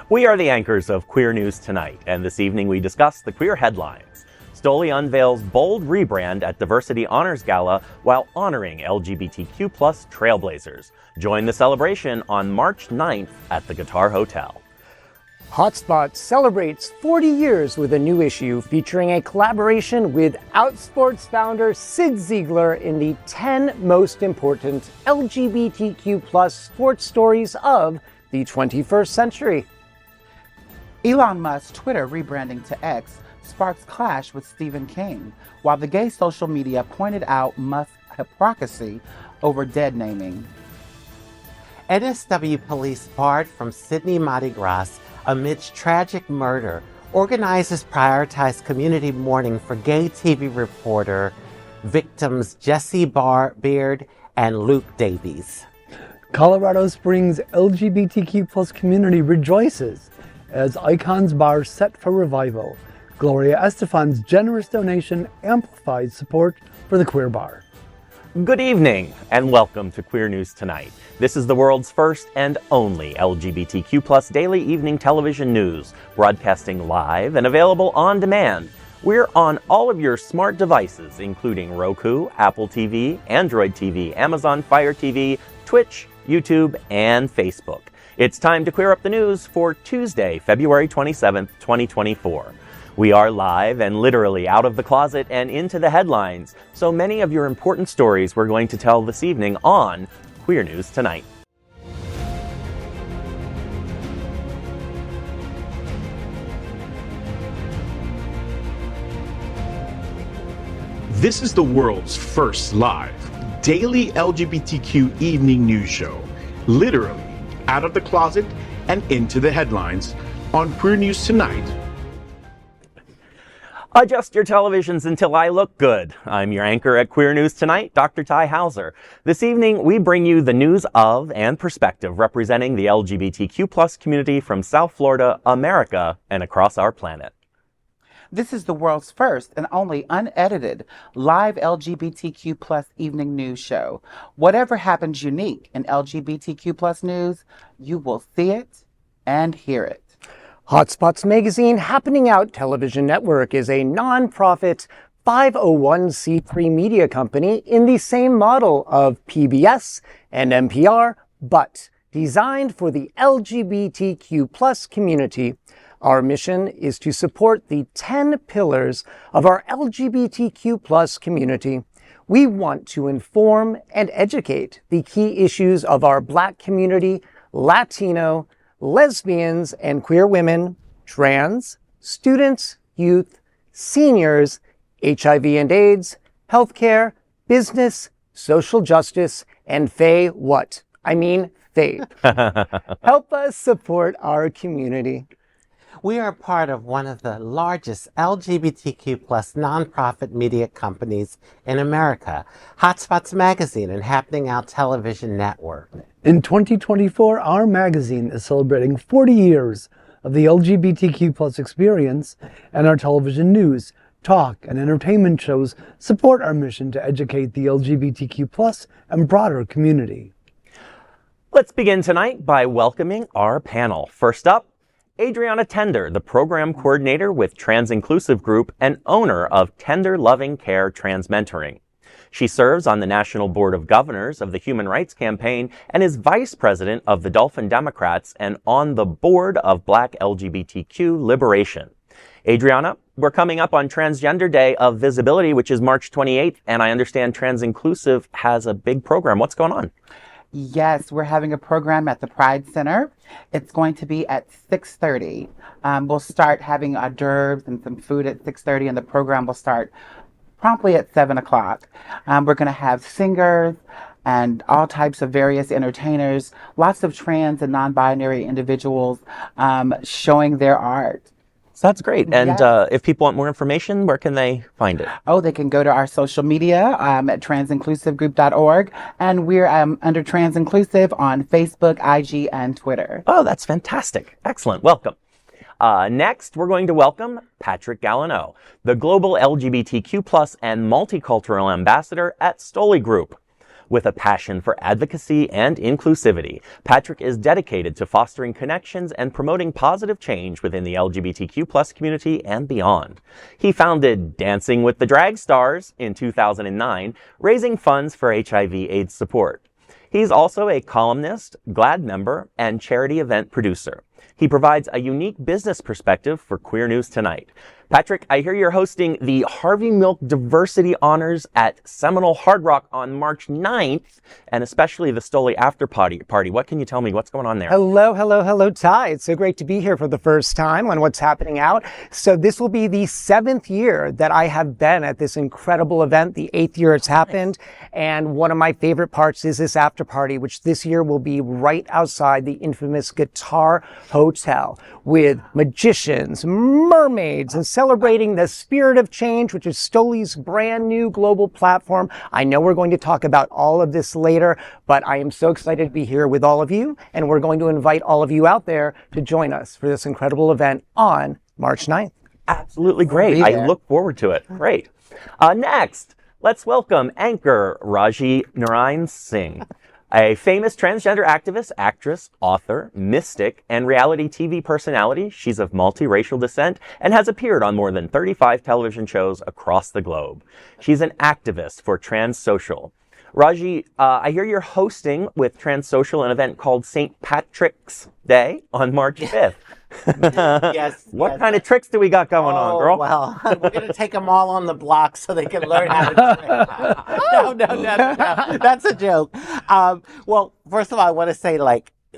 We are the anchors of Queer News Tonight, and this evening we discuss the queer headlines. Stoli unveils bold rebrand at Diversity Honors Gala while honoring LGBTQ plus trailblazers. Join the celebration on March 9th at the Guitar Hotel. Hotspots celebrates 40 years with a new issue featuring a collaboration with Outsports founder Sid Ziegler in the 10 most important LGBTQ plus sports stories of the 21st century. Elon Musk's Twitter rebranding to X sparks clash with Stephen King, while the gay social media pointed out Musk's hypocrisy over dead naming. NSW police barred from Sydney Mardi Gras amidst tragic murder. Organizers prioritize community mourning for gay TV reporter victims Jesse Beard and Luke Davies. Colorado Springs LGBTQ plus community rejoices as Icons Bar set for revival. Gloria Estefan's generous donation amplifies support for the queer bar. Good evening and welcome to Queer News Tonight. This is the world's first and only LGBTQ plus daily evening television news, broadcasting live and available on demand. We're on all of your smart devices, including Roku, Apple TV, Android TV, Amazon Fire TV, Twitch, YouTube, and Facebook. It's time to queer up the news for Tuesday, February 27th, 2024. We are live and literally out of the closet and into the headlines, so many of your important stories we're going to tell this evening on Queer News Tonight. This is the world's first live daily LGBTQ evening news show, literally out of the closet and into the headlines on Queer News Tonight. Adjust your televisions until I look good. I'm your anchor at Queer News Tonight, Dr. Tai Houser. This evening, we bring you the news of and perspective representing the LGBTQ plus community from South Florida, America, and across our planet. This is the world's first and only unedited live LGBTQ plus evening news show. Whatever happens unique in LGBTQ plus news, you will see it and hear it. Hotspots Magazine Happening Out Television Network is a non-profit 501c3 media company in the same model of PBS and NPR, but designed for the LGBTQ plus community. Our mission is to support the 10 pillars of our LGBTQ plus community. We want to inform and educate the key issues of our Black community, Latino, lesbians and queer women, trans, students, youth, seniors, HIV and AIDS, healthcare, business, social justice, and faith. Help us support our community. We are part of one of the largest LGBTQ plus nonprofit media companies in America, Hotspots Magazine and Happening Out Television Network. In 2024, our magazine is celebrating 40 years of the LGBTQ plus experience, and our television news, talk, and entertainment shows support our mission to educate the LGBTQ plus and broader community. Let's begin tonight by welcoming our panel. First up, Adrianna Tender, the program coordinator with Trans Inclusive Group and owner of Tender Loving Care Trans Mentoring. She serves on the National Board of Governors of the Human Rights Campaign and is vice president of the Dolphin Democrats and on the board of Black LGBTQ Liberation. Adrianna, we're coming up on Transgender Day of Visibility, which is March 28th, and I understand Trans Inclusive has a big program. What's going on? Yes, we're having a program at the Pride Center. It's going to be at 6:30. We'll start having hors d'oeuvres and some food at 6:30, and the program will start promptly at 7 o'clock. We're going to have singers and all types of various entertainers, lots of trans and non-binary individuals showing their art. So that's great. And Yes. if people want more information, where can they find it? Oh, they can go to our social media at transinclusivegroup.org. And we're under Trans Inclusive on Facebook, IG, and Twitter. Oh, that's fantastic. Excellent. Welcome. Next, we're going to welcome Patrik Gallineaux, the global LGBTQ plus and multicultural ambassador at Stoli Group. With a passion for advocacy and inclusivity, Patrik is dedicated to fostering connections and promoting positive change within the LGBTQ+ community and beyond. He founded Dancing with the Drag Stars in 2009, raising funds for HIV/AIDS support. He's also a columnist, GLAAD member, and charity event producer. He provides a unique business perspective for Queer News Tonight. Patrik, I hear you're hosting the Harvey Milk Diversity Honors at Seminole Hard Rock on March 9th, and especially the Stoli after party. What can you tell me? What's going on there? Hello, Tai. It's so great to be here for the first time on What's Happening Out. So this will be the 7th year that I have been at this incredible event, the 8th year it's happened. And one of my favorite parts is this after party, which this year will be right outside the infamous Guitar Hotel with magicians, mermaids, and celebrating the spirit of change, which is Stoli's brand new global platform. I know we're going to talk about all of this later, but I am so excited to be here with all of you, and we're going to invite all of you out there to join us for this incredible event on March 9th. Absolutely great. I look forward to it. Great. Next, let's welcome anchor Rajee Narinesingh, a famous transgender activist, actress, author, mystic, and reality TV personality. She's of multiracial descent and has appeared on more than 35 television shows across the globe. She's an activist for Trans Social. Rajee, I hear you're hosting with Trans Social an event called St. Patrick's Day on March 5th. Yes. What kind of tricks do we got going on, girl? Well, we're going to take them all on the block so they can learn how to trick. No. That's a joke. Well, first of all, I want to say,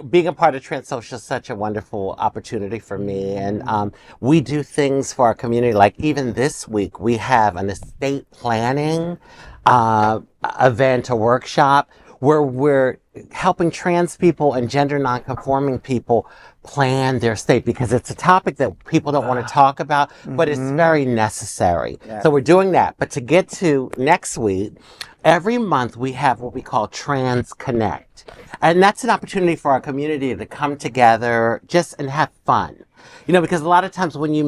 being a part of Trans Social is such a wonderful opportunity for me. And we do things for our community. Like even this week, we have an estate planning event, a workshop, where we're helping trans people and gender nonconforming people plan their estate, because it's a topic that people don't want to talk about, but it's very necessary. Yeah. So we're doing that. But to get to next week, every month we have what we call Trans Connect. And that's an opportunity for our community to come together and have fun. You know, because a lot of times when we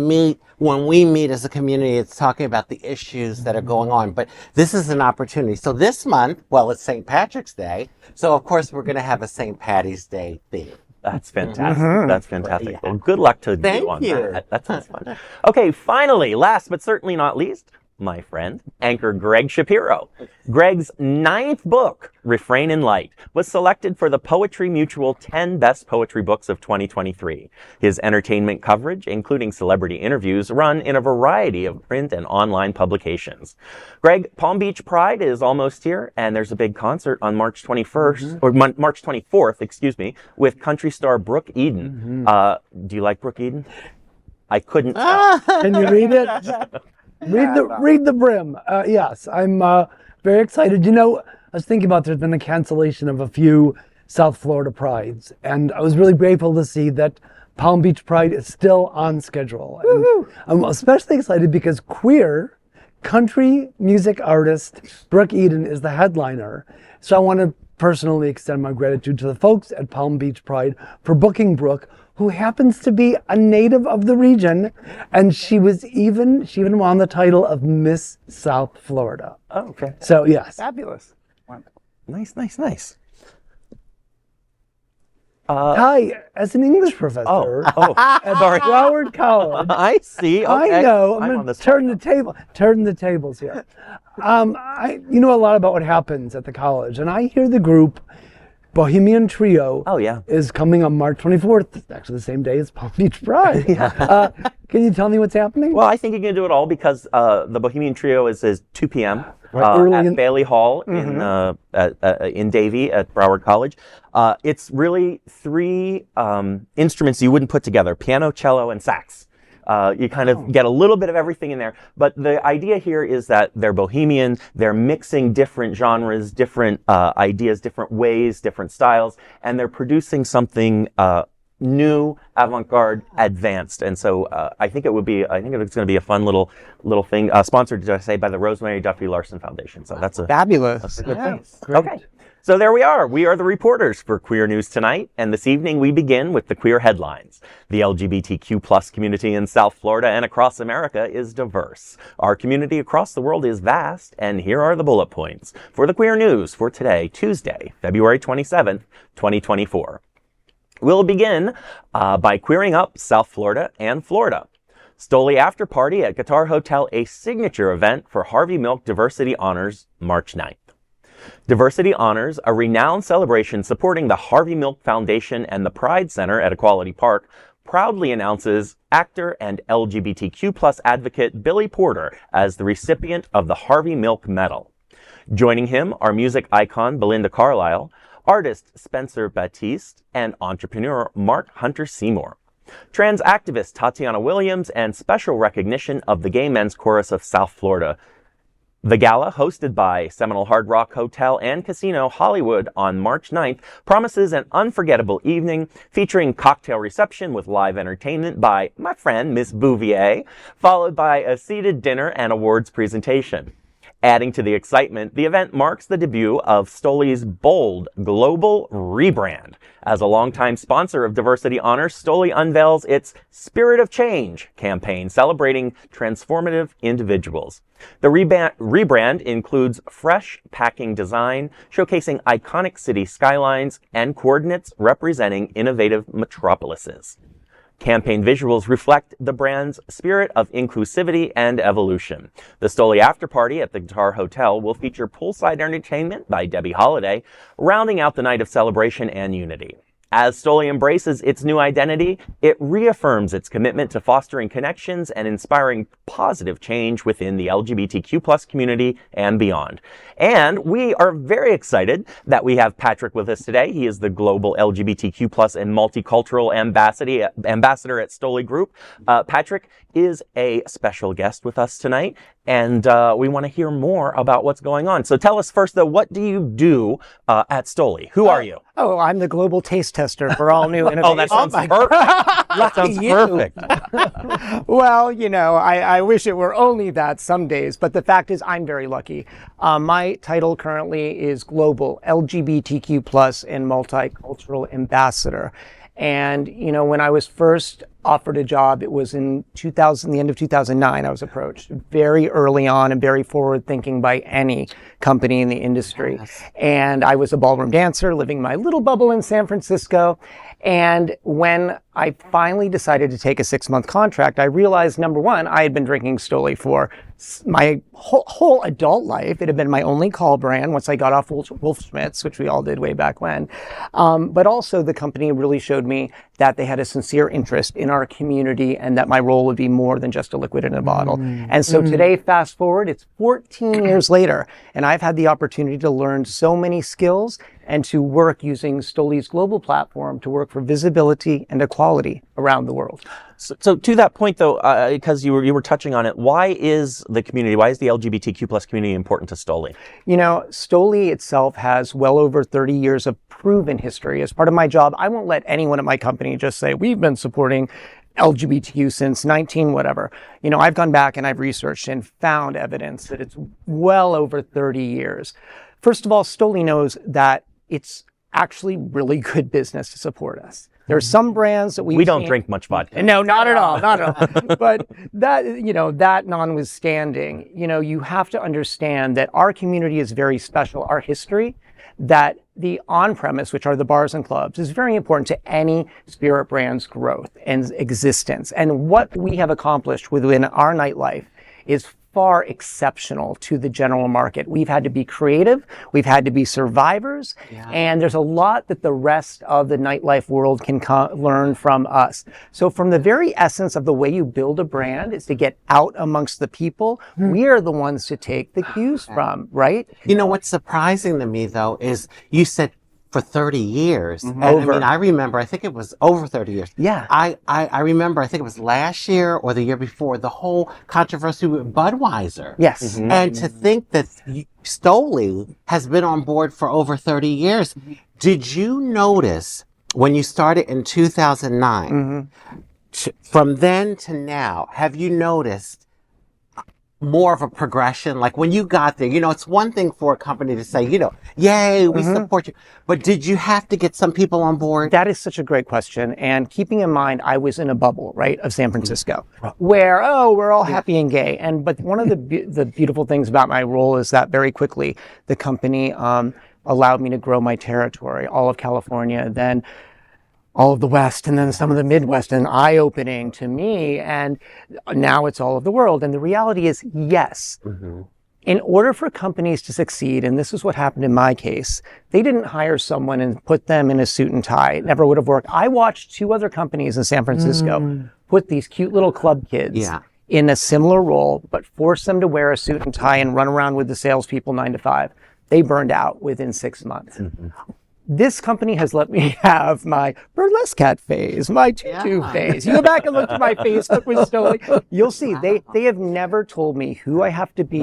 meet as a community, it's talking about the issues that are going on. But this is an opportunity. So this month, well, it's St. Patrick's Day. So, of course, we're going to have a St. Patty's Day theme. That's fantastic. That's fantastic. Yeah. Well, good luck to you on that. That sounds fun. Okay, finally, last but certainly not least, my friend, anchor Gregg Shapiro. Gregg's 9th book, Refrain in Light, was selected for the Poetry Mutual 10 Best Poetry Books of 2023. His entertainment coverage, including celebrity interviews, run in a variety of print and online publications. Gregg, Palm Beach Pride is almost here, and there's a big concert on March 21st, or March 24th, with country star Brooke Eden. Do you like Brooke Eden? I couldn't. Can you read it? Read the brim. Yes, I'm very excited. You know, I was thinking about there's been a cancellation of a few South Florida prides, and I was really grateful to see that Palm Beach Pride is still on schedule. And I'm especially excited because queer country music artist Brooke Eden is the headliner. So I want to personally extend my gratitude to the folks at Palm Beach Pride for booking Brooke, who happens to be a native of the region, and she even won the title of Miss South Florida. Oh, okay. So yes. Fabulous. Nice. Hi, as an English professor at Broward College. I see. Okay. I know. I'm going to turn the tables here. I know a lot about what happens at the college, and I hear the group Bohemian Trio is coming on March 24th. It's actually the same day as Palm Beach Pride. Can you tell me what's happening? Well, I think you can do it all because the Bohemian Trio is 2 p.m. At Bailey Hall in Davie at Broward College. It's really 3 instruments you wouldn't put together: piano, cello, and sax. You kind of get a little bit of everything in there. But the idea here is that they're bohemian, they're mixing different genres, different ideas, different ways, different styles, and they're producing something new, avant-garde, advanced. And so I think it's going to be a fun little thing, sponsored, did I say, by the Rosemary Duffy Larson Foundation. So that's fabulous. That's a good thing. Great. Okay. So there we are. We are the reporters for Queer News Tonight, and this evening we begin with the queer headlines. The LGBTQ plus community in South Florida and across America is diverse. Our community across the world is vast, and here are the bullet points for the Queer News for today, Tuesday, February 27th, 2024. We'll begin by queering up South Florida and Florida. Stoli After Party at Guitar Hotel, a signature event for Harvey Milk Diversity Honors, March 9th. Diversity Honors, a renowned celebration supporting the Harvey Milk Foundation and the Pride Center at Equality Park, proudly announces actor and LGBTQ plus advocate Billy Porter as the recipient of the Harvey Milk Medal. Joining him are music icon Belinda Carlisle, artist Spencer Batiste, and entrepreneur Mark Hunter Seymour. Trans activist Tatiana Williams, and special recognition of the Gay Men's Chorus of South Florida. The gala, hosted by Seminole Hard Rock Hotel and Casino Hollywood on March 9th, promises an unforgettable evening featuring cocktail reception with live entertainment by my friend Miss Bouvier, followed by a seated dinner and awards presentation. Adding to the excitement, the event marks the debut of Stoli's bold global rebrand. As a longtime sponsor of Diversity Honors, Stoli unveils its Spirit of Change campaign celebrating transformative individuals. The rebrand includes fresh packing design, showcasing iconic city skylines and coordinates representing innovative metropolises. Campaign visuals reflect the brand's spirit of inclusivity and evolution. The Stoli After Party at the Guitar Hotel will feature poolside entertainment by Debbie Holiday, rounding out the night of celebration and unity. As Stoli embraces its new identity, it reaffirms its commitment to fostering connections and inspiring positive change within the LGBTQ plus community and beyond. And we are very excited that we have Patrik with us today. He is the global LGBTQ plus and multicultural ambassador at Stoli Group. Patrik is a special guest with us tonight, and we want to hear more about what's going on. So tell us first, though, what do you do at Stoli? Who are you? Oh, I'm the global taste tester for all new innovations. Oh, that sounds perfect. That sounds perfect. Well, you know, I wish it were only that some days, but the fact is I'm very lucky. My title currently is Global LGBTQ plus and Multicultural Ambassador. And, you know, when I was first offered a job, it was in the end of 2009, I was approached very early on and very forward thinking by any company in the industry. Yes. And I was a ballroom dancer living my little bubble in San Francisco. And when I finally decided to take a 6-month contract, I realized, number one, I had been drinking Stoli for my whole adult life. It had been my only call brand once I got off Wolf Schmitz, which we all did way back when. But also the company really showed me that they had a sincere interest in our community and that my role would be more than just a liquid in a bottle. And so today, fast forward, it's 14 years later, and I've had the opportunity to learn so many skills and to work using Stoli's global platform to work for visibility and equality around the world. So to that point, though, because you were touching on it, why is the LGBTQ plus community important to Stoli? You know, Stoli itself has well over 30 years of proven history. As part of my job, I won't let anyone at my company just say, we've been supporting LGBTQ since 19 whatever. You know, I've gone back and I've researched and found evidence that it's well over 30 years. First of all, Stoli knows that it's actually really good business to support us. There are some brands that we don't drink much vodka. No, not at all, not at all. But that notwithstanding, you have to understand that our community is very special. Our history, that the on-premise, which are the bars and clubs, is very important to any spirit brand's growth and existence. And what we have accomplished within our nightlife is far exceptional to the general market. We've had to be creative, we've had to be survivors, and there's a lot that the rest of the nightlife world can learn from us. So from the very essence of the way you build a brand is to get out amongst the people, we are the ones to take the cues from, right? You know, what's surprising to me, though, is you said for 30 years. And I remember, I think it was over 30 years. Yeah. I remember, I think it was last year or the year before, the whole controversy with Budweiser. Yes. And to think that Stoli has been on board for over 30 years. Did you notice when you started in 2009, from then to now, have you noticed more of a progression? Like when you got there, it's one thing for a company to say, yay, we support you. But did you have to get some people on board? That is such a great question. And keeping in mind, I was in a bubble, right, of San Francisco, where, we're all happy and gay. But one of the beautiful things about my role is that very quickly, the company allowed me to grow my territory, all of California, then all of the West, and then some of the Midwest, and eye-opening to me. And now it's all of the world. And the reality is, yes, in order for companies to succeed, and this is what happened in my case, they didn't hire someone and put them in a suit and tie. It never would have worked. I watched 2 other companies in San Francisco put these cute little club kids in a similar role, but force them to wear a suit and tie and run around with the salespeople 9 to 5. They burned out within 6 months. This company has let me have my burlesque cat phase, my tutu phase. You go back and look at my Facebook with Stoli. You'll see they have never told me who I have to be,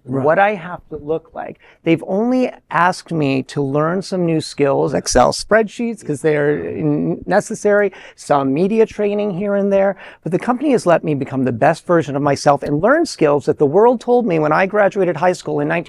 what I have to look like. They've only asked me to learn some new skills, Excel spreadsheets, because they're necessary, some media training here and there. But the company has let me become the best version of myself and learn skills that the world told me when I graduated high school in I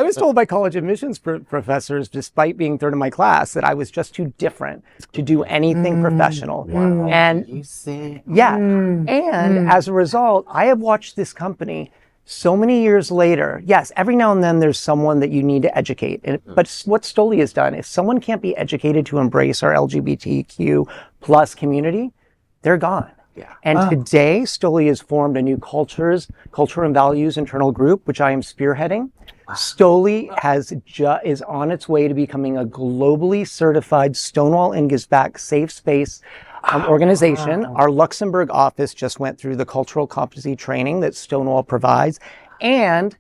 was told by college admissions professors, despite being third in my class, that I was just too different to do anything professional. And You see? and as a result, I have watched this company so many years later. Yes, every now and then there's someone that you need to educate. But what Stoli has done, if someone can't be educated to embrace our LGBTQ plus community, they're gone. And today, Stoli has formed a new culture and values internal group, which I am spearheading. Stoli is on its way to becoming a globally certified Stonewall and Gives Back safe space organization. Our Luxembourg office just went through the cultural competency training that Stonewall provides and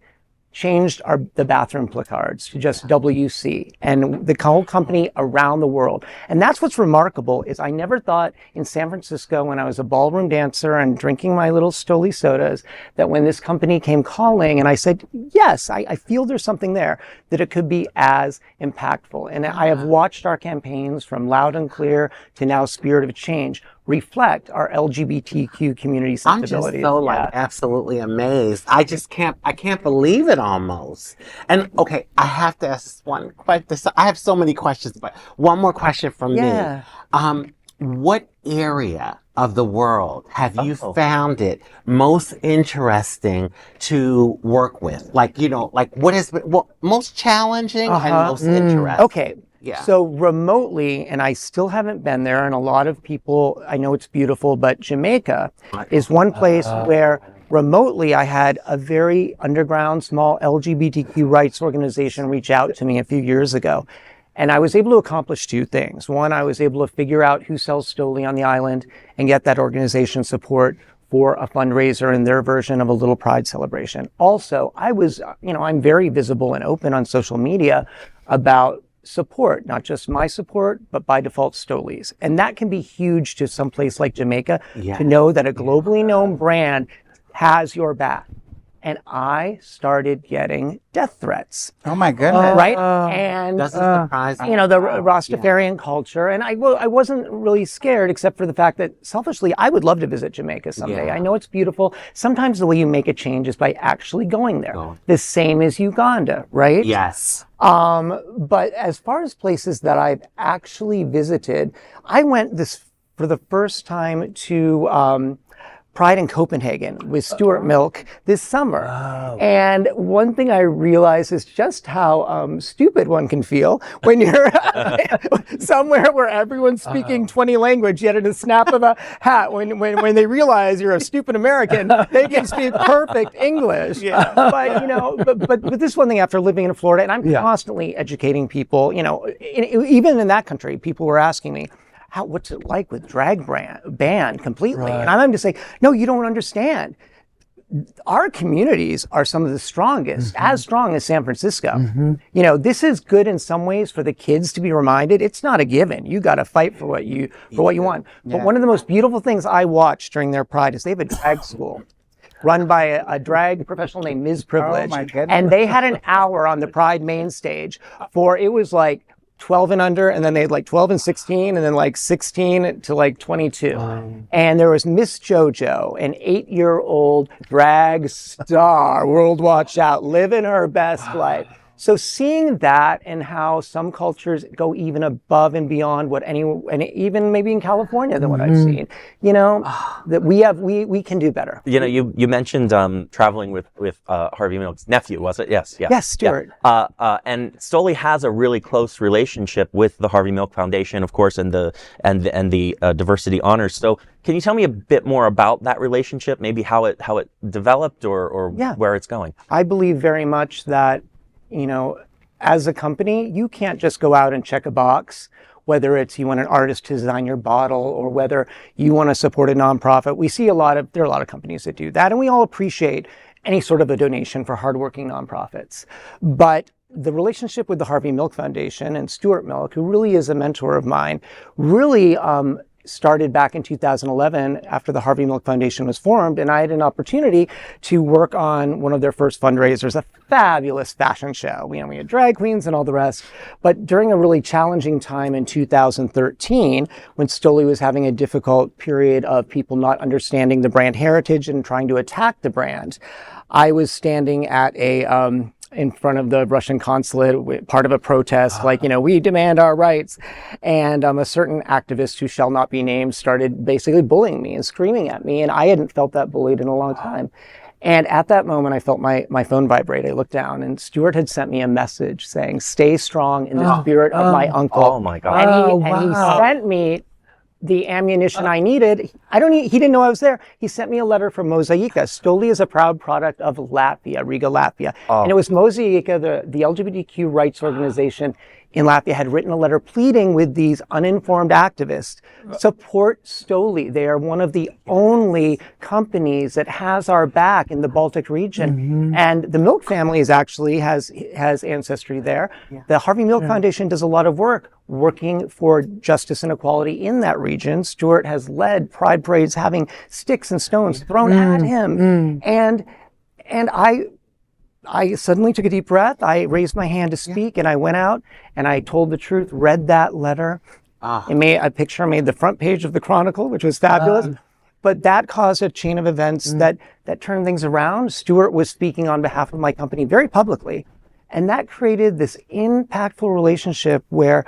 changed the bathroom placards to just WC, and the whole company around the world. And that's what's remarkable is I never thought in San Francisco when I was a ballroom dancer and drinking my little Stoli sodas that when this company came calling and I said, yes, I feel there's something there, that it could be as impactful. And I have watched our campaigns from Loud and Clear to now Spirit of Change reflect our LGBTQ community sensibilities. I'm just so absolutely amazed. I can't believe it almost. And okay, I have to ask this one question. I have so many questions, but one more question from me. What area of the world have you found it most interesting to work with? Like, what has been most challenging and most interesting? Okay. So remotely, and I still haven't been there, and a lot of people, I know it's beautiful, but Jamaica is one place where remotely I had a very underground, small LGBTQ rights organization reach out to me a few years ago. And I was able to accomplish 2 things. One, I was able to figure out who sells Stoli on the island and get that organization support for a fundraiser in their version of a little pride celebration. Also, I was, I'm very visible and open on social media about support, not just my support, but by default Stoli's. And that can be huge to some place like Jamaica to know that a globally known brand has your back. And I started getting death threats. Oh my goodness. Right? And doesn't surprise me. the Rastafarian culture. And I wasn't really scared, except for the fact that selfishly, I would love to visit Jamaica someday. I know it's beautiful. Sometimes the way you make a change is by actually going there. The same as Uganda, right? Yes. But as far as places that I've actually visited, I went for the first time to Pride in Copenhagen with Stuart Milk this summer. And one thing I realized is just how stupid one can feel when you're somewhere where everyone's speaking 20 language, yet in a snap of a hat, when they realize you're a stupid American, they can speak perfect English. But this one thing after living in Florida, and I'm constantly educating people, even in that country, people were asking me, what's it like with drag banned completely? And I'm just saying, no, you don't understand. Our communities are some of the strongest, as strong as San Francisco. This is good in some ways for the kids to be reminded. It's not a given. You got to fight for what you want. But one of the most beautiful things I watched during their Pride is they have a drag school run by a drag professional named Ms. Privilege. Oh my goodness. And they had an hour on the Pride main stage it was like 12 and under, and then they had like 12 and 16, and then like 16 to like 22. And there was Miss JoJo, an 8-year-old drag star, world watch out, living her best life. So seeing that and how some cultures go even above and beyond what and even maybe in California than what I've seen, that we can do better. You mentioned traveling with Harvey Milk's nephew, was it? Yes, Stuart. Yeah. And Stoli has a really close relationship with the Harvey Milk Foundation, of course, and the diversity honors. So can you tell me a bit more about that relationship? Maybe how it developed or where it's going? I believe very much that, as a company, you can't just go out and check a box, whether it's you want an artist to design your bottle or whether you want to support a nonprofit. We see there are a lot of companies that do that, and we all appreciate any sort of a donation for hardworking nonprofits. But the relationship with the Harvey Milk Foundation and Stuart Milk, who really is a mentor of mine, really started back in 2011 after the Harvey Milk Foundation was formed, and I had an opportunity to work on one of their first fundraisers, a fabulous fashion show. We had drag queens and all the rest. But during a really challenging time in 2013, when Stoli was having a difficult period of people not understanding the brand heritage and trying to attack the brand, I was standing at in front of the Russian consulate, part of a protest, we demand our rights. And a certain activist who shall not be named started basically bullying me and screaming at me. And I hadn't felt that bullied in a long time. And at that moment, I felt my phone vibrate. I looked down, and Stuart had sent me a message saying, "Stay strong in the spirit of my uncle." Oh, my God. And he sent me the ammunition I needed. He didn't know I was there. He sent me a letter from Mosaica. Stoli is a proud product of Latvia, Riga, Latvia. And it was Mosaica, the LGBTQ rights organization in Latvia, had written a letter pleading with these uninformed activists, support Stoli. They are one of the only companies that has our back in the Baltic region. And the Milk family has ancestry there. The Harvey Milk Foundation does a lot of work working for justice and equality in that region. Stuart has led pride parades having sticks and stones thrown at him. And I suddenly took a deep breath. I raised my hand to speak, and I went out and I told the truth, read that letter. A picture made the front page of the Chronicle, which was fabulous. But that caused a chain of events that turned things around. Stuart was speaking on behalf of my company very publicly. And that created this impactful relationship where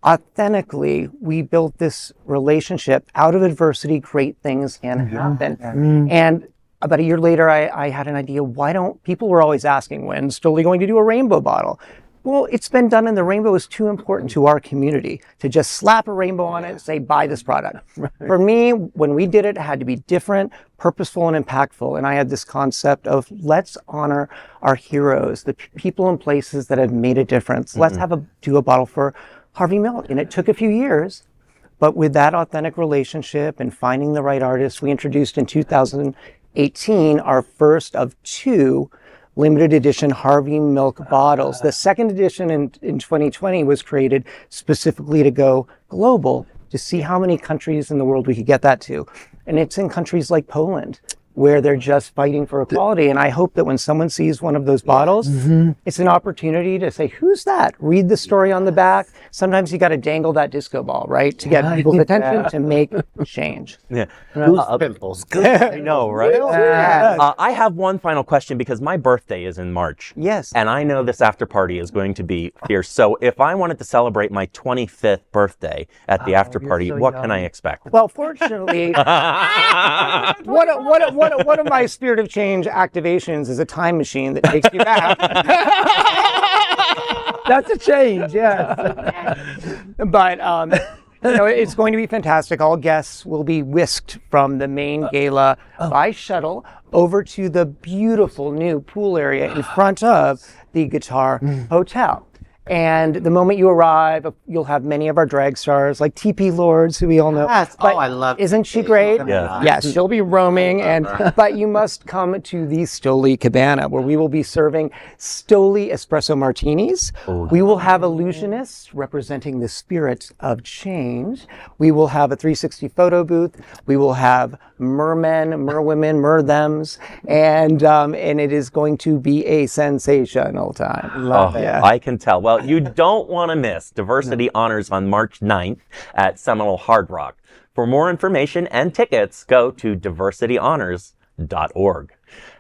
authentically we built this relationship. Out of adversity, great things can happen. And about a year later, I had an idea. People were always asking, when's Stoli going to do a rainbow bottle? Well, it's been done, and the rainbow is too important to our community to just slap a rainbow on it and say, buy this product. For me, when we did it, it had to be different, purposeful, and impactful. And I had this concept of let's honor our heroes, the people and places that have made a difference. Let's do a bottle for Harvey Milk. And it took a few years. But with that authentic relationship and finding the right artist, we introduced in 2018 our first of 2 limited edition Harvey Milk bottles. The second edition in 2020 was created specifically to go global, to see how many countries in the world we could get that to. And it's in countries like Poland, where they're just fighting for equality. And I hope that when someone sees one of those bottles, it's an opportunity to say, who's that? Read the story on the back. Sometimes you got to dangle that disco ball, right? To get people's attention, to make change. Pimples. I know, right? I have one final question because my birthday is in March. Yes. And I know this after party is going to be fierce. So if I wanted to celebrate my 25th birthday at the after party, what can I expect? Well, fortunately, one of my Spirit of Change activations is a time machine that takes you back. That's a change, yes. But it's going to be fantastic. All guests will be whisked from the main gala by shuttle over to the beautiful new pool area in front of the Guitar Hotel. And the moment you arrive, you'll have many of our drag stars, like TP Lords, who we all know. Yes. I love. Isn't she great? Yeah. Yes, she'll be roaming, but you must come to the Stoli Cabana, where we will be serving Stoli espresso martinis. We will have illusionists representing the spirit of change. We will have a 360 photo booth. We will have mermen, merwomen, merthems, and it is going to be a sensational time. Love it. Yeah. I can tell. Well, Well, you don't want to miss Diversity Honors on March 9th at Seminole Hard Rock. For more information and tickets, go to diversityhonors.org.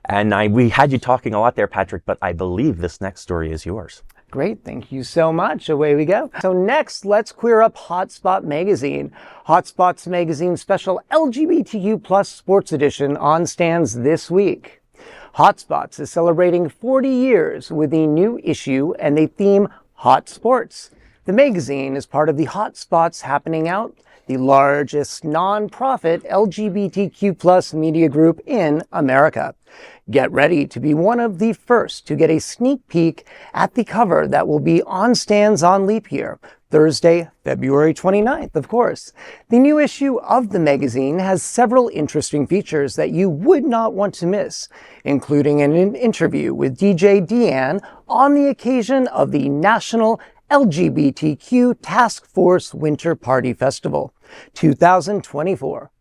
And we had you talking a lot there, Patrik, but I believe this next story is yours. Great. Thank you so much. Away we go. So next, let's queer up Hotspot Magazine. Hotspots Magazine special LGBTQ plus sports edition on stands this week. Hotspots is celebrating 40 years with a new issue and they theme Hot Sports. The magazine is part of the Hotspots Happening Out, the largest non-profit LGBTQ plus media group in America. Get ready to be one of the first to get a sneak peek at the cover that will be on stands on Leap Year, Thursday, February 29th, of course. The new issue of the magazine has several interesting features that you would not want to miss, including an interview with DJ Deanne on the occasion of the National LGBTQ Task Force Winter Party Festival 2024.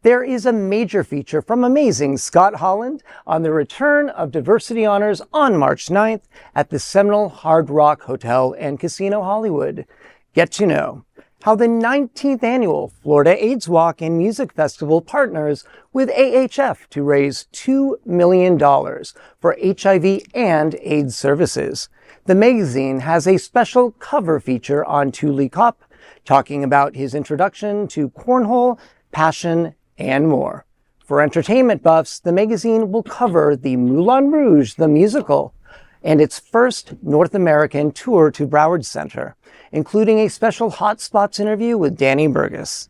There is a major feature from amazing Scott Holland on the return of Diversity Honors on March 9th at the Seminole Hard Rock Hotel and Casino Hollywood. Get to know how the 19th annual Florida AIDS Walk and Music Festival partners with AHF to raise $2 million for HIV and AIDS services. The magazine has a special cover feature on Tuli Kopp, talking about his introduction to cornhole, passion, and more. For entertainment buffs, the magazine will cover the Moulin Rouge, the musical, and its first North American tour to Broward Center, including a special Hotspots interview with Danny Burgess.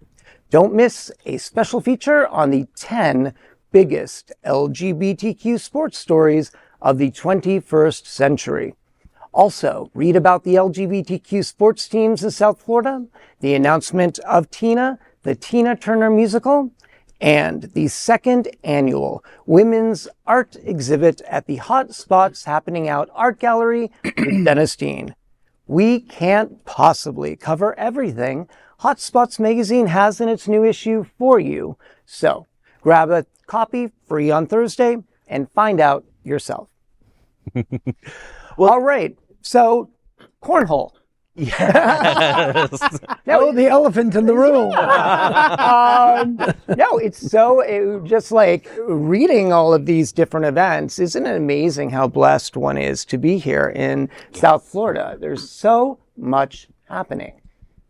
Don't miss a special feature on the 10 biggest LGBTQ sports stories of the 21st century. Also, read about the LGBTQ sports teams in South Florida, the announcement of Tina, the Tina Turner musical, and the second annual Women's Art Exhibit at the Hotspots Happening Out Art Gallery with Dennis Dean. We can't possibly cover everything Hotspots Magazine has in its new issue for you. So grab a copy free on Thursday and find out yourself. Well, all right. So cornhole. Yes. No, the elephant in the room. No, just like reading all of these different events. Isn't it amazing how blessed one is to be here in South Florida? There's so much happening.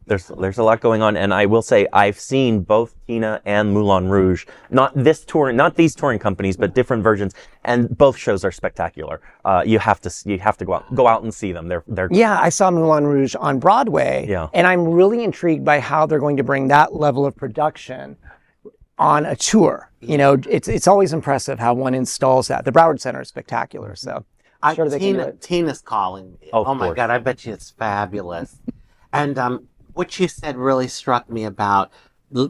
There's a lot going on, and I will say I've seen both Tina and Moulin Rouge. Not these touring companies, but different versions, and both shows are spectacular. You have to go out and see them. They're Yeah, I saw Moulin Rouge on Broadway, and I'm really intrigued by how they're going to bring that level of production on a tour. You know, it's always impressive how one installs that. The Broward Center is spectacular, so I'm sure they can do it. Tina's calling me. Oh my God, I bet you it's fabulous. And what you said really struck me about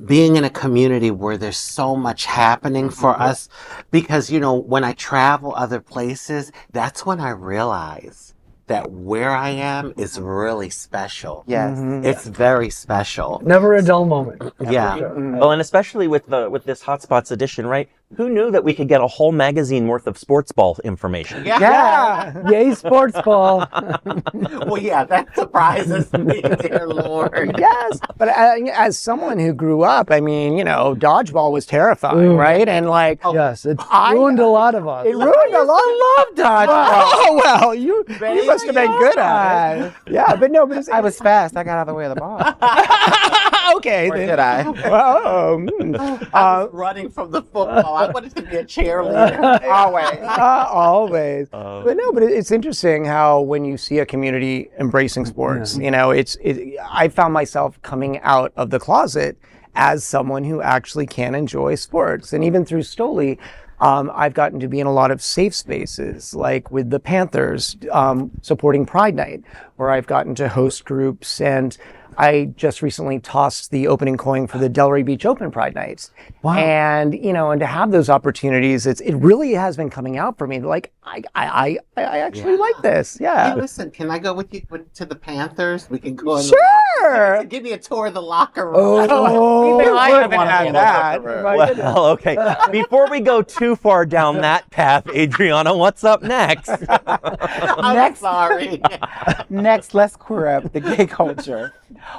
being in a community where there's so much happening for us, because, you know, when I travel other places, that's when I realize that where I am is really special. Yes. It's very special. Never a dull moment. Yeah. Well, and especially with this Hotspots edition, right? Who knew that we could get a whole magazine worth of sports ball information? Yeah. Yay, sports ball. Well, yeah, that surprises me, dear Lord. Yes, but as someone who grew up, I mean, you know, dodgeball was terrifying, right? And like, Yes, it ruined a lot of us. it ruined a lot. I love dodgeball. Oh well, you must have been good at it. Yeah, but no, but it's, I was fast. I got out of the way of the ball. okay. Or then. did I? I was running from the football. I wanted to be a cheerleader. Always. Always. But no, but it's interesting how when you see a community embracing sports, you know, I found myself coming out of the closet as someone who actually can enjoy sports. And even through Stoli, I've gotten to be in a lot of safe spaces, like with the Panthers supporting Pride Night, where I've gotten to host groups. And I just recently tossed the opening coin for the Delray Beach Open Pride Nights. Wow. And, you know, and to have those opportunities, it really has been coming out for me. Like, I actually like this. Hey, Yeah. listen, can I go with you to the Panthers? We can go in Sure. give me a tour of the locker room. Oh, Even I would haven't wanna had go in that. the locker room. Well, okay. Before we go too far down that path, Adrianna, what's up next? I'm sorry. Next, let's queer up the gay culture.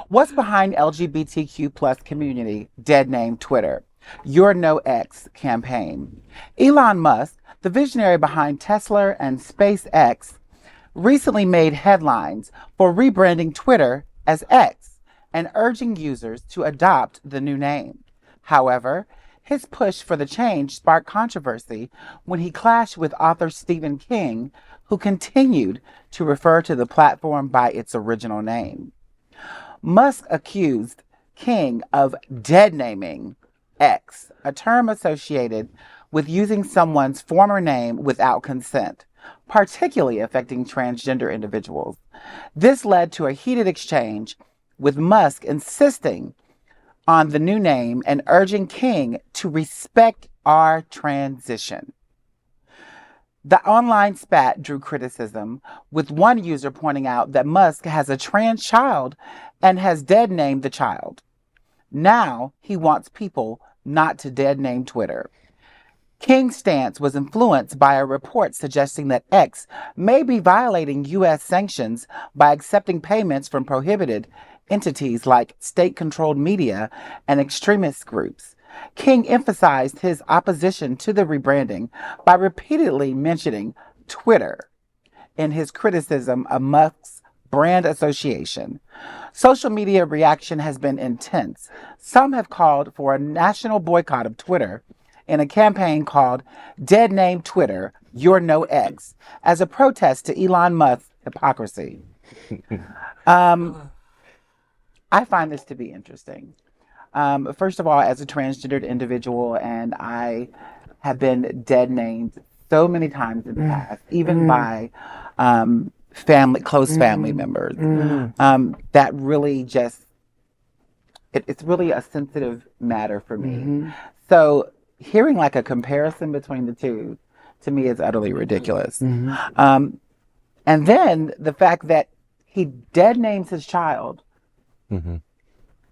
What's behind LGBTQ plus community dead name Twitter? Your No X campaign. Elon Musk, the visionary behind Tesla and SpaceX, recently made headlines for rebranding Twitter as X and urging users to adopt the new name. However, his push for the change sparked controversy when he clashed with author Stephen King, who continued to refer to the platform by its original name. Musk accused King of dead naming X, a term associated with using someone's former name without consent, particularly affecting transgender individuals. This led to a heated exchange, with Musk insisting on the new name and urging King to respect our transition. The online spat drew criticism, with one user pointing out that Musk has a trans child and has dead named the child. Now he wants people not to dead name Twitter. King's stance was influenced by a report suggesting that X may be violating U.S. sanctions by accepting payments from prohibited entities like state-controlled media and extremist groups. King emphasized his opposition to the rebranding by repeatedly mentioning Twitter in his criticism of Musk's brand association. Social media reaction has been intense. Some have called for a national boycott of Twitter in a campaign called Dead Name Twitter, Your No X, as a protest to Elon Musk's hypocrisy. I find this to be interesting. First of all, as a transgendered individual, and I have been dead named so many times in the past, even by close family members, that really just, it's really a sensitive matter for me. So hearing like a comparison between the two, to me, is utterly ridiculous. And then the fact that he dead names his child,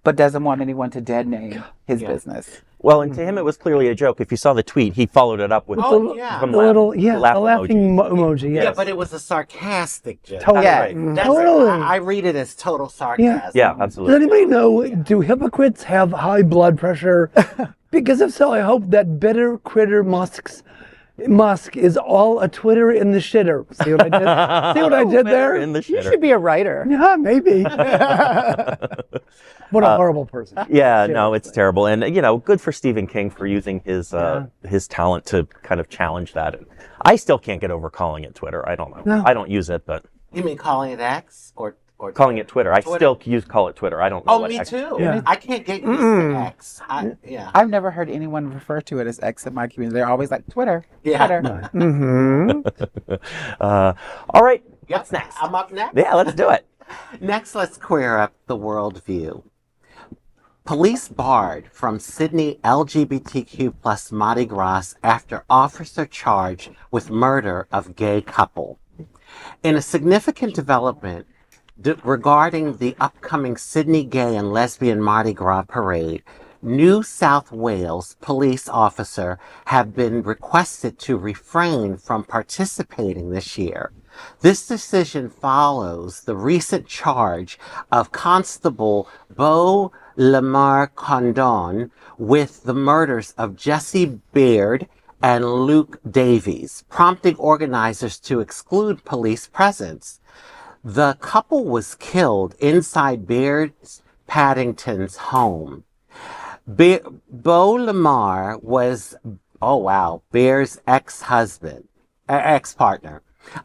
but doesn't want anyone to dead name his business. Well, and to him, it was clearly a joke. If you saw the tweet, he followed it up with the laughing emoji. Yes. Yeah, but it was a sarcastic joke. Totally. Yeah. Right. Totally. I read it as total sarcasm. Yeah, absolutely. Does anybody know, do hypocrites have high blood pressure? Because if so, I hope that bitter critter Musk is all a Twitter in the shitter. See what I did? See what I did there? In the You shitter. should be a writer. Yeah, maybe. What a horrible person. Yeah, no, it's terrible. And, good for Stephen King for using his talent to kind of challenge that. And I still can't get over calling it Twitter. I don't know. No. I don't use it, but You mean calling it X or calling it Twitter. I still call it Twitter. I don't know. Oh, what me X- too. Yeah. I can't get used to X. I've never heard anyone refer to it as X in my community. They're always like, Twitter, Yeah. Twitter. All right. Yep. What's next? I'm up next. Yeah, let's do it. Next, let's queer up the worldview. Police barred from Sydney LGBTQ plus Mardi Gras after officer charged with murder of gay couple. In a significant development regarding the upcoming Sydney Gay and Lesbian Mardi Gras parade, New South Wales police officers have been requested to refrain from participating this year. This decision follows the recent charge of Constable Beau Lamar Condon with the murders of Jesse Baird and Luke Davies, prompting organizers to exclude police presence. The couple was killed inside Baird Paddington's home. Beau Lamar was, Baird's ex-partner.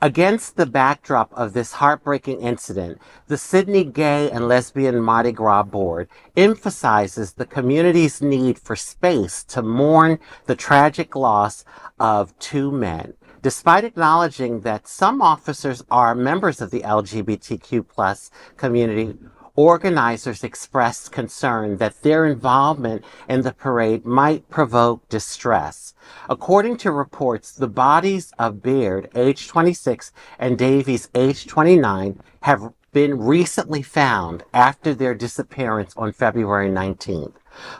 Against the backdrop of this heartbreaking incident, the Sydney Gay and Lesbian Mardi Gras Board emphasizes the community's need for space to mourn the tragic loss of two men. Despite acknowledging that some officers are members of the LGBTQ plus community, organizers expressed concern that their involvement in the parade might provoke distress. According to reports, the bodies of Beard, age 26, and Davies, age 29, have been recently found after their disappearance on February 19th.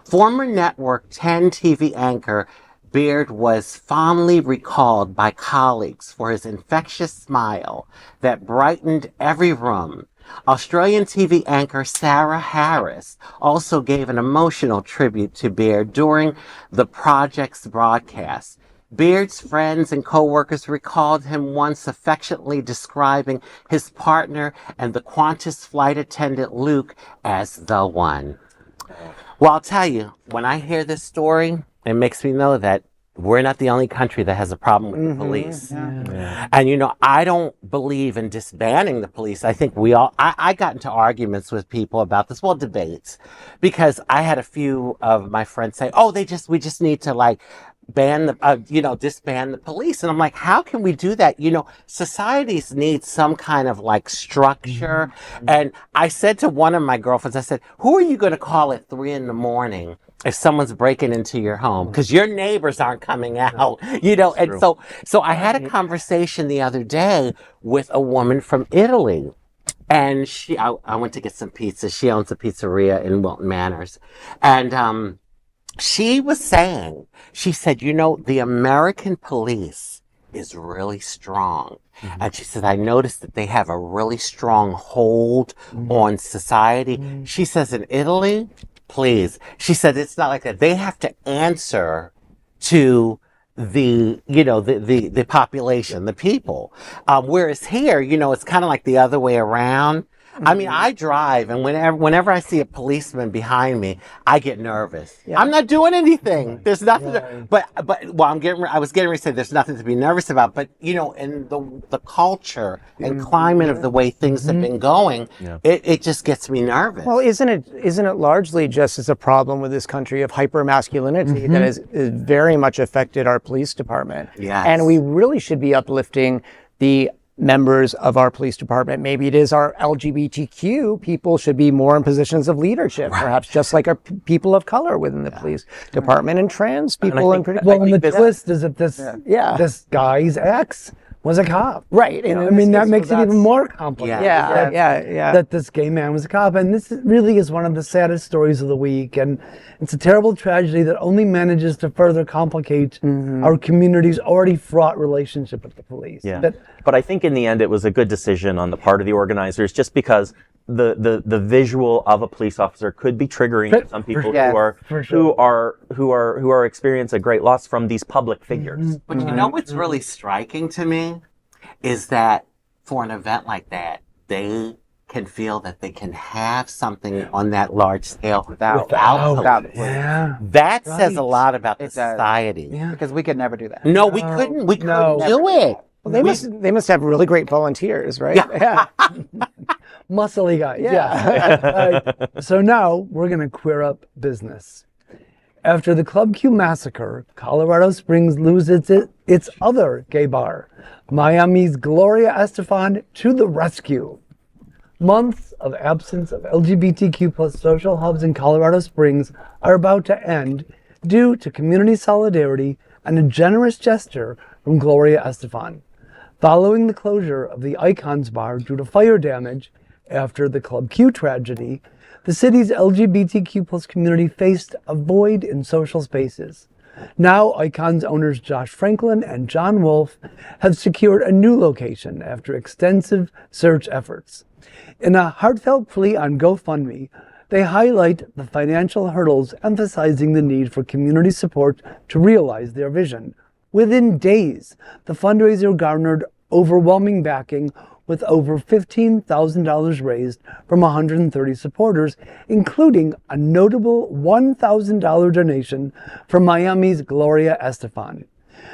Former Network 10 TV anchor Beard was fondly recalled by colleagues for his infectious smile that brightened every room. Australian TV anchor Sarah Harris also gave an emotional tribute to Beard during the project's broadcast. Beard's friends and co-workers recalled him once affectionately describing his partner and the Qantas flight attendant Luke as the one. Well, I'll tell you, when I hear this story, it makes me know that we're not the only country that has a problem with the police. And, I don't believe in disbanding the police. I think I got into arguments with people about this, debates, because I had a few of my friends say, we just need to disband the police. And I'm like, how can we do that? Societies need some kind of structure. And I said to one of my girlfriends, I said, who are you going to call at 3 a.m. if someone's breaking into your home? Because your neighbors aren't coming out, and so I had a conversation the other day with a woman from Italy. And I went to get some pizza. She owns a pizzeria in Wilton Manors. And, she was saying, she said, the American police is really strong. And she said, I noticed that they have a really strong hold on society. She says, in Italy, please, she said, it's not like that. They have to answer to the population, the people. Whereas here, it's kind of like the other way around. I mean, I drive, and whenever I see a policeman behind me, I get nervous. I'm not doing anything. There's nothing. I was getting ready to say there's nothing to be nervous about. But in the culture and climate of the way things have been going, it just gets me nervous. Well, isn't it largely just as a problem with this country of hypermasculinity that has very much affected our police department? Yes. And we really should be uplifting the members of our police department. Maybe it is our LGBTQ people should be more in positions of leadership, perhaps just like our people of color within the police department, and trans people in particular. Well, and the twist is that this guy's ex was a cop. Right. And that makes it even more complicated. Yeah. That this gay man was a cop. And this really is one of the saddest stories of the week. And it's a terrible tragedy that only manages to further complicate our community's already fraught relationship with the police. Yeah. But I think in the end it was a good decision on the part of the organizers, just because the visual of a police officer could be triggering to some people who are experiencing a great loss from these public figures. But what's really striking to me is that for an event like that, they can feel that they can have something on that large scale without police. Yeah. That says a lot about the society. Yeah. Because we could never do that. No, we couldn't. We couldn't do it. Well, they must have really great volunteers, right? Yeah. Muscly guys. Yeah. So now we're going to queer up business. After the Club Q massacre, Colorado Springs loses its other gay bar. Miami's Gloria Estefan to the rescue. Months of absence of LGBTQ plus social hubs in Colorado Springs are about to end due to community solidarity and a generous gesture from Gloria Estefan. Following the closure of the Icons Bar due to fire damage after the Club Q tragedy, the city's LGBTQ plus community faced a void in social spaces. Now, Icons owners Josh Franklin and John Wolf have secured a new location after extensive search efforts. In a heartfelt plea on GoFundMe, they highlight the financial hurdles, emphasizing the need for community support to realize their vision. Within days, the fundraiser garnered overwhelming backing, with over $15,000 raised from 130 supporters, including a notable $1,000 donation from Miami's Gloria Estefan.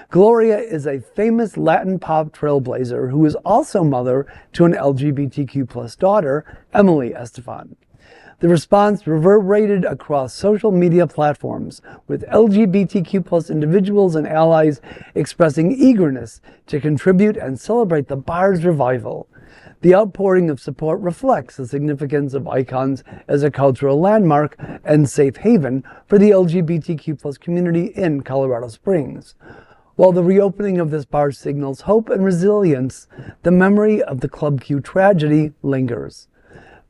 Gloria is a famous Latin pop trailblazer who is also mother to an LGBTQ plus daughter, Emily Estefan. The response reverberated across social media platforms, with LGBTQ plus individuals and allies expressing eagerness to contribute and celebrate the bar's revival. The outpouring of support reflects the significance of Icons as a cultural landmark and safe haven for the LGBTQ+ community in Colorado Springs. While the reopening of this bar signals hope and resilience, the memory of the Club Q tragedy lingers.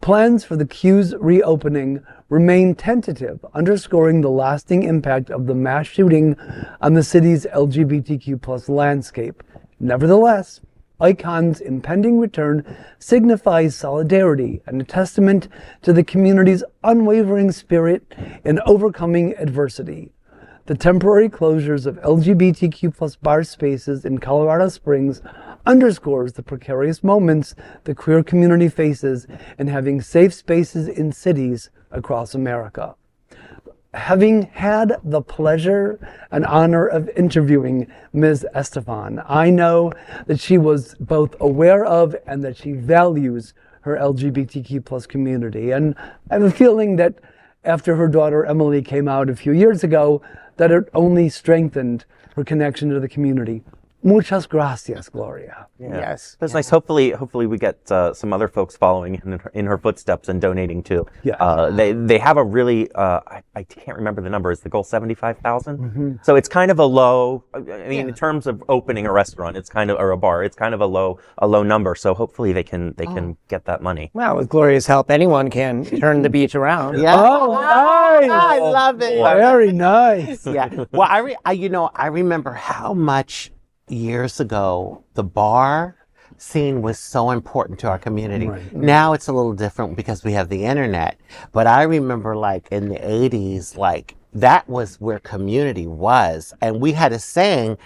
Plans for the Q's reopening remain tentative, underscoring the lasting impact of the mass shooting on the city's LGBTQ+ landscape. Nevertheless, Icon's impending return signifies solidarity and a testament to the community's unwavering spirit in overcoming adversity. The temporary closures of LGBTQ+ bar spaces in Colorado Springs underscores the precarious moments the queer community faces in having safe spaces in cities across America. Having had the pleasure and honor of interviewing Ms. Estefan, I know that she was both aware of and that she values her LGBTQ+ community. And I have a feeling that after her daughter Emily came out a few years ago, that it only strengthened her connection to the community. Muchas gracias, Gloria. Yeah. Yes. That's nice. Hopefully we get some other folks following in her footsteps and donating too. Yeah. They have a really, I can't remember the number. Is the goal 75,000? Mm-hmm. So it's kind of a low, in terms of opening a restaurant, it's kind of, or a bar, it's kind of a low number. So hopefully they can get that money. Well, with Gloria's help, anyone can turn the beach around. Yeah. Oh, nice! I love it. Very nice. Yeah. Well, I remember how much years ago the bar scene was so important to our community. Right. Now it's a little different because we have the internet. But I remember like in the 80s, like that was where community was. And we had a saying,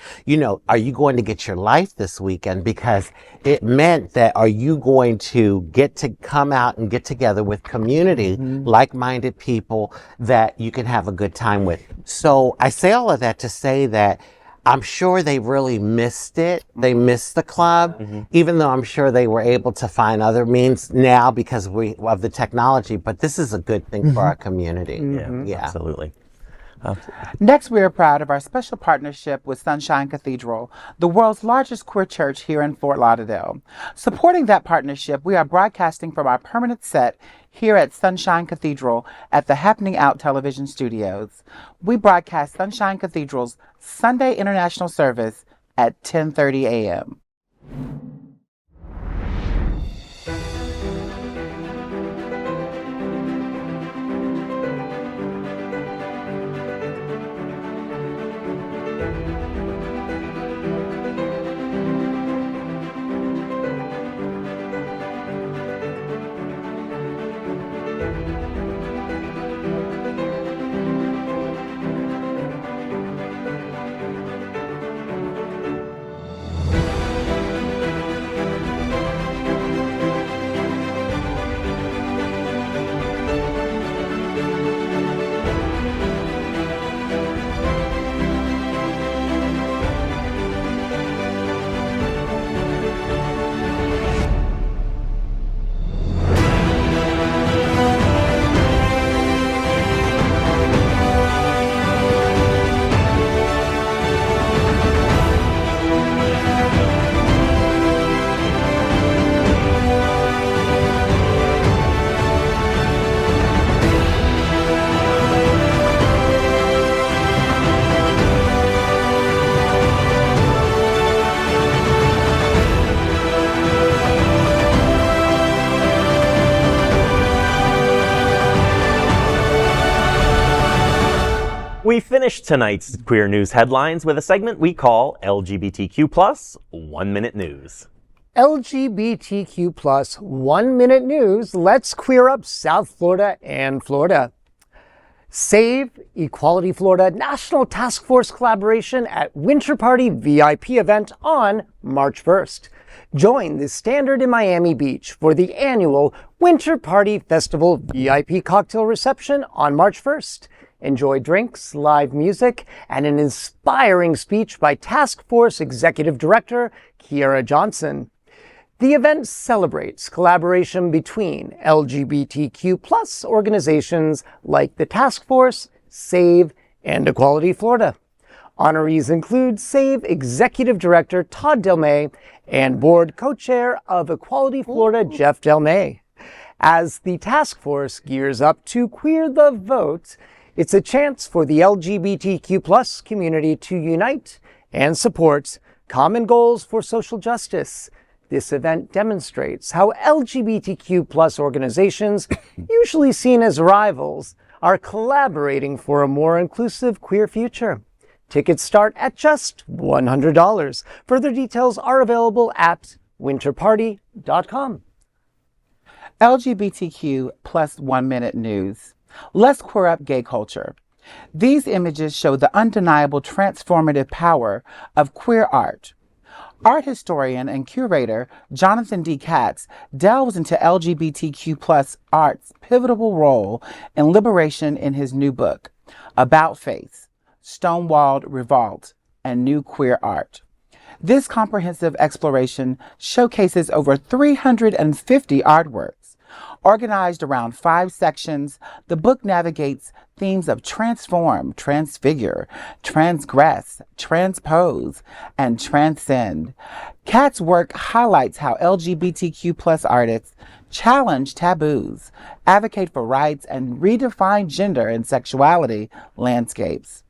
are you going to get your life this weekend? Because it meant that are you going to get to come out and get together with community, like-minded people that you can have a good time with. So I say all of that to say that I'm sure they really missed it. They missed the club, even though I'm sure they were able to find other means now because of the technology. But this is a good thing for our community. Yeah, absolutely. Next, we are proud of our special partnership with Sunshine Cathedral, the world's largest queer church here in Fort Lauderdale. Supporting that partnership, we are broadcasting from our permanent set here at Sunshine Cathedral at the Happening Out television studios. We broadcast Sunshine Cathedral's Sunday International Service at 10:30 a.m. We finished tonight's Queer News headlines with a segment we call LGBTQ+ 1 Minute News. LGBTQ plus 1 minute news. Let's queer up South Florida and Florida. Save Equality Florida National Task Force collaboration at Winter Party VIP event on March 1st. Join the Standard in Miami Beach for the annual Winter Party Festival VIP cocktail reception on March 1st. Enjoy drinks, live music, and an inspiring speech by Task Force Executive Director Kiera Johnson. The event celebrates collaboration between LGBTQ+ organizations like the Task Force, SAVE, and Equality Florida. Honorees include SAVE Executive Director Todd Delmay and Board Co-Chair of Equality Florida Jeff Delmay. As the task force gears up to queer the vote, it's a chance for the LGBTQ+ community to unite and support common goals for social justice. This event demonstrates how LGBTQ+ organizations, usually seen as rivals, are collaborating for a more inclusive queer future. Tickets start at just $100. Further details are available at winterparty.com. LGBTQ plus 1 minute news. Let's queer up gay culture. These images show the undeniable transformative power of queer art. Art historian and curator Jonathan D. Katz delves into LGBTQ plus art's pivotal role in liberation in his new book, About Face, Stonewalled Revolt, and New Queer Art. This comprehensive exploration showcases over 350 artworks. Organized around 5 sections, the book navigates themes of transform, transfigure, transgress, transpose, and transcend. Katz's work highlights how LGBTQ plus artists challenge taboos, advocate for rights, and redefine gender and sexuality landscapes.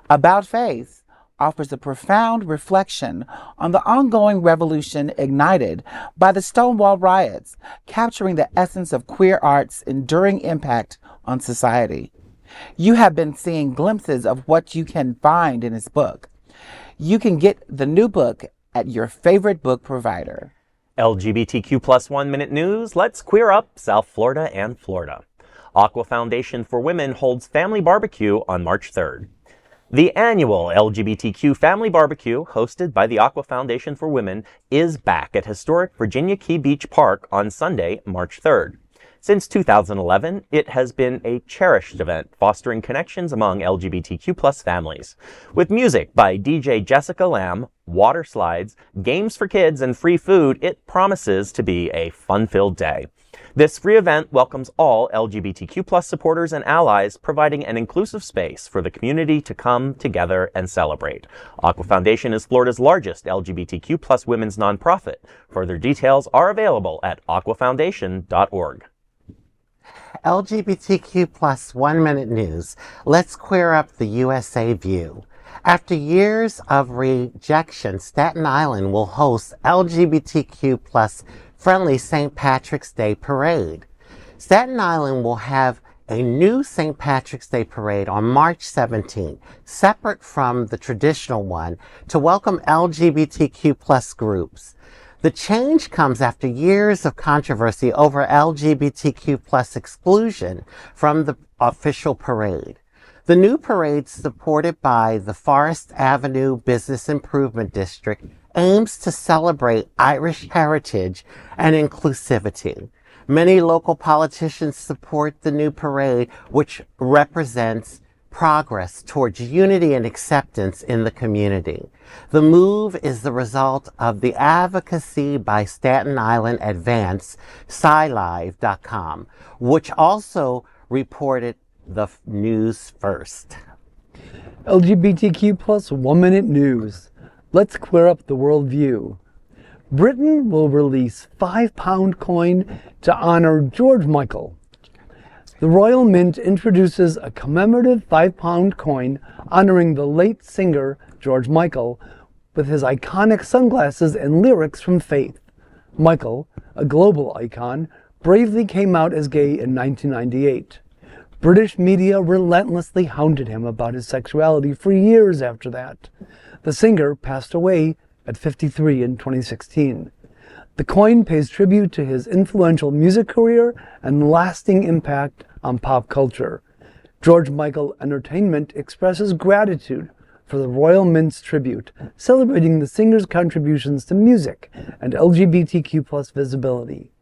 About Face offers a profound reflection on the ongoing revolution ignited by the Stonewall riots, capturing the essence of queer art's enduring impact on society. You have been seeing glimpses of what you can find in his book. You can get the new book at your favorite book provider. LGBTQ plus 1 minute news. Let's queer up South Florida and Florida. Aqua Foundation for Women holds family barbecue on March 3rd. The annual LGBTQ Family Barbecue, hosted by the Aqua Foundation for Women, is back at historic Virginia Key Beach Park on Sunday, March 3rd. Since 2011, it has been a cherished event fostering connections among LGBTQ+ families. With music by DJ Jessica Lamb, water slides, games for kids, and free food, it promises to be a fun-filled day. This free event welcomes all LGBTQ+ supporters and allies, providing an inclusive space for the community to come together and celebrate. Aqua Foundation is Florida's largest LGBTQ+ women's nonprofit. Further details are available at aquafoundation.org. LGBTQ plus 1 minute news. Let's queer up the USA view. After years of rejection, Staten Island will host LGBTQ plus friendly St. Patrick's Day parade. Staten Island will have a new St. Patrick's Day parade on March 17th, separate from the traditional one, to welcome LGBTQ plus groups. The change comes after years of controversy over LGBTQ plus exclusion from the official parade. The new parade, supported by the Forest Avenue Business Improvement District, aims to celebrate Irish heritage and inclusivity. Many local politicians support the new parade, which represents progress towards unity and acceptance in the community. The move is the result of the advocacy by Staten Island Advance, SciLive.com, which also reported the news first. LGBTQ plus 1 minute news. Let's queer up the worldview. Britain will release £5 coin to honor George Michael. The Royal Mint introduces a commemorative £5 coin honoring the late singer George Michael with his iconic sunglasses and lyrics from Faith. Michael, a global icon, bravely came out as gay in 1998. British media relentlessly hounded him about his sexuality for years after that. The singer passed away at 53 in 2016. The coin pays tribute to his influential music career and lasting impact on pop culture. George Michael Entertainment expresses gratitude for the Royal Mint's tribute, celebrating the singer's contributions to music and LGBTQ+ visibility.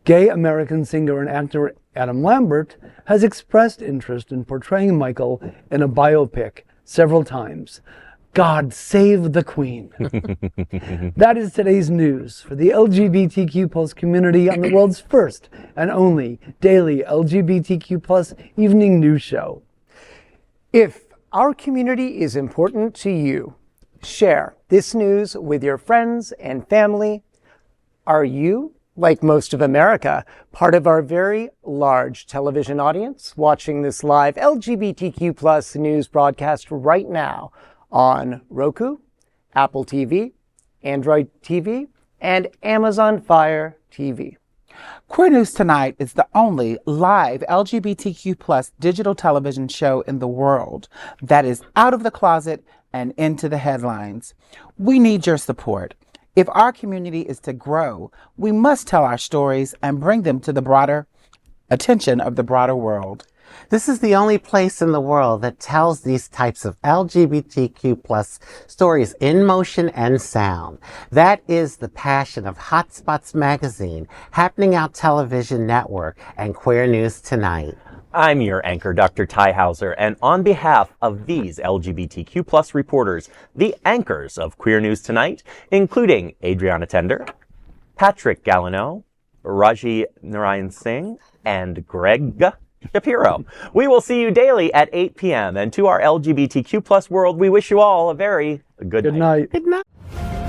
Gay American singer and actor Adam Lambert has expressed interest in portraying Michael in a biopic several times. God save the Queen. That is today's news for the LGBTQ+ community on the world's first and only daily LGBTQ+ evening news show. If Our community is important to you. Share this news with your friends and family. Are you, like most of America, part of our very large television audience watching this live LGBTQ+ news broadcast right now on Roku, Apple TV, Android TV, and Amazon Fire TV? Queer News Tonight is the only live LGBTQ+ digital television show in the world that is out of the closet and into the headlines. We need your support. If our community is to grow, we must tell our stories and bring them to the broader attention of the broader world. This is the only place in the world that tells these types of LGBTQ+ stories in motion and sound. That is the passion of Hotspots magazine, Happening Out Television Network, and Queer News Tonight. I'm your anchor, Dr. Tai Houser, and on behalf of these LGBTQ+ reporters, the anchors of Queer News Tonight, including Adrianna Tender, Patrik Gallineaux, Rajee Narinesingh, and Gregg Shapiro. We will see you daily at 8 p.m. And to our LGBTQ+ world, we wish you all a very good night. Good night. Good night.